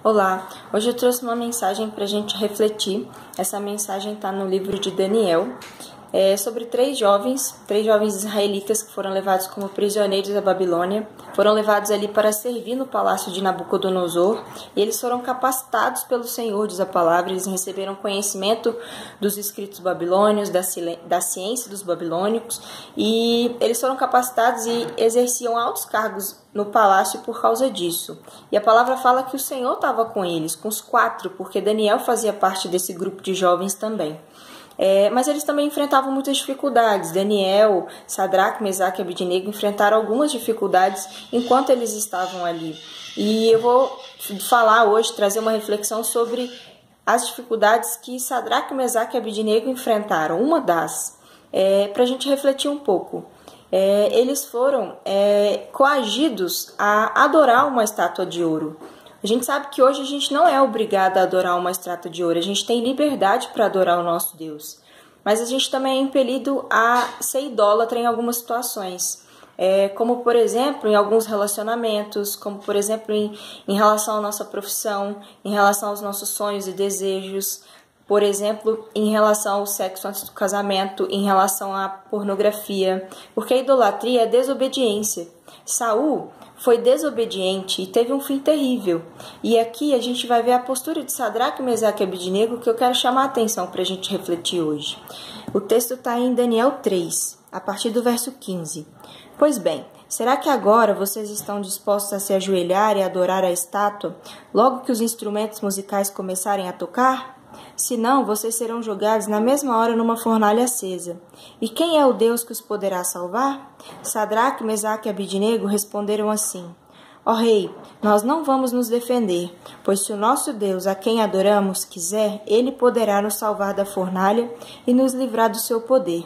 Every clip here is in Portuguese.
Olá, hoje eu trouxe uma mensagem para a gente refletir. Essa mensagem está no livro de Daniel, sobre três jovens israelitas que foram levados como prisioneiros à Babilônia. Foram levados ali para servir no palácio de Nabucodonosor e eles foram capacitados pelo Senhor, diz a palavra. Eles receberam conhecimento dos escritos babilônios, da ciência dos babilônicos, e eles foram capacitados e exerciam altos cargos no palácio por causa disso. E a palavra fala que o Senhor estava com eles, com os quatro, porque Daniel fazia parte desse grupo de jovens também. Mas eles também enfrentavam muitas dificuldades. Daniel, Sadraque, Mesaque e Abidnego enfrentaram algumas dificuldades enquanto eles estavam ali. E eu vou falar hoje, trazer uma reflexão sobre as dificuldades que Sadraque, Mesaque e Abidnego enfrentaram. Uma das, para a gente refletir um pouco. Eles foram coagidos a adorar uma estátua de ouro. A gente sabe que hoje a gente não é obrigado a adorar uma estátua de ouro. A gente tem liberdade para adorar o nosso Deus. Mas a gente também é impelido a ser idólatra em algumas situações. Como, por exemplo, em alguns relacionamentos, como, por exemplo, em relação à nossa profissão, em relação aos nossos sonhos e desejos, por exemplo, em relação ao sexo antes do casamento, em relação à pornografia, porque a idolatria é desobediência. Saul foi desobediente e teve um fim terrível. E aqui a gente vai ver a postura de Sadraque, Mesaque e Abidnego, que eu quero chamar a atenção para a gente refletir hoje. O texto está em Daniel 3, a partir do verso 15. Pois bem, será que agora vocês estão dispostos a se ajoelhar e adorar a estátua, logo que os instrumentos musicais começarem a tocar? Se não, vocês serão jogados na mesma hora numa fornalha acesa. E quem é o Deus que os poderá salvar? Sadraque, Mesaque e Abidnego responderam assim: Ó rei, nós não vamos nos defender, pois se o nosso Deus, a quem adoramos, quiser, ele poderá nos salvar da fornalha e nos livrar do seu poder.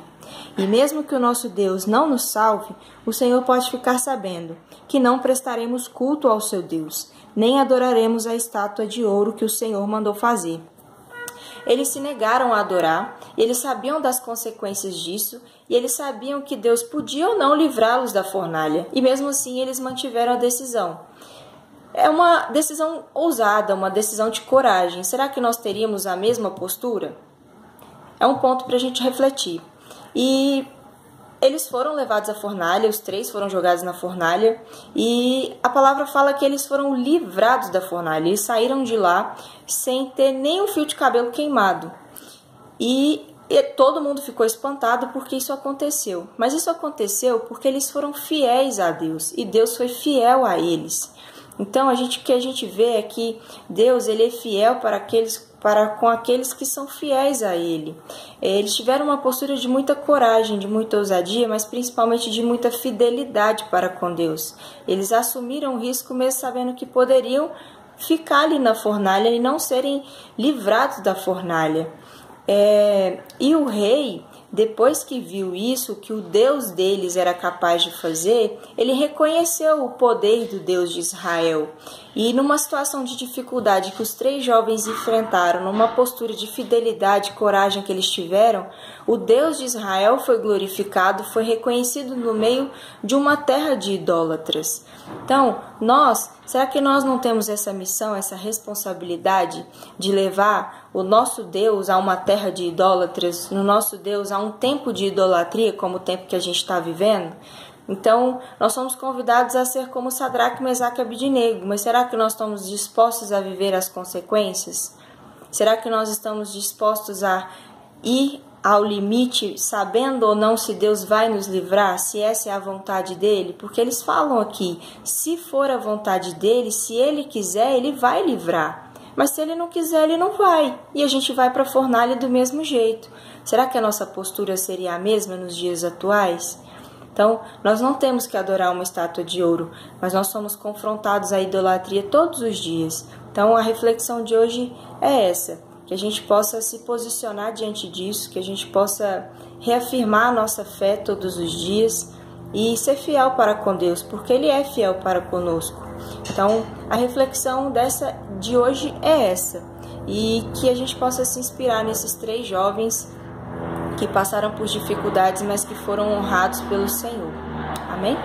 E mesmo que o nosso Deus não nos salve, o Senhor pode ficar sabendo que não prestaremos culto ao seu Deus, nem adoraremos a estátua de ouro que o Senhor mandou fazer. Eles se negaram a adorar, eles sabiam das consequências disso, e eles sabiam que Deus podia ou não livrá-los da fornalha, e mesmo assim eles mantiveram a decisão. É uma decisão ousada, uma decisão de coragem. Será que nós teríamos a mesma postura? É um ponto para a gente refletir. E eles foram levados à fornalha, os três foram jogados na fornalha, e a palavra fala que eles foram livrados da fornalha. Eles saíram de lá sem ter nem um fio de cabelo queimado. E todo mundo ficou espantado porque isso aconteceu. Mas isso aconteceu porque eles foram fiéis a Deus, e Deus foi fiel a eles. Então, o que a gente vê é que Deus, ele é fiel com aqueles que são fiéis a Ele. Eles tiveram uma postura de muita coragem, de muita ousadia, mas principalmente de muita fidelidade para com Deus. Eles assumiram o risco mesmo sabendo que poderiam ficar ali na fornalha e não serem livrados da fornalha. E o rei, depois que viu isso, que o Deus deles era capaz de fazer, ele reconheceu o poder do Deus de Israel. E numa situação de dificuldade que os três jovens enfrentaram, numa postura de fidelidade e coragem que eles tiveram, o Deus de Israel foi glorificado, foi reconhecido no meio de uma terra de idólatras. Então, será que nós não temos essa missão, essa responsabilidade de levar o nosso Deus a uma terra de idólatras, no nosso Deus a um tempo de idolatria, como o tempo que a gente está vivendo? Então, nós somos convidados a ser como Sadraque, Mesaque e Abidnego, mas será que nós estamos dispostos a viver as consequências? Será que nós estamos dispostos a ir ao limite, sabendo ou não se Deus vai nos livrar, se essa é a vontade dele? Porque eles falam aqui, se for a vontade dele, se ele quiser, ele vai livrar. Mas se ele não quiser, ele não vai. E a gente vai para a fornalha do mesmo jeito. Será que a nossa postura seria a mesma nos dias atuais? Então, nós não temos que adorar uma estátua de ouro, mas nós somos confrontados à idolatria todos os dias. Então, a reflexão de hoje é essa, que a gente possa se posicionar diante disso, que a gente possa reafirmar a nossa fé todos os dias e ser fiel para com Deus, porque Ele é fiel para conosco. Então, a reflexão de hoje é essa, e que a gente possa se inspirar nesses três jovens que passaram por dificuldades, mas que foram honrados pelo Senhor. Amém?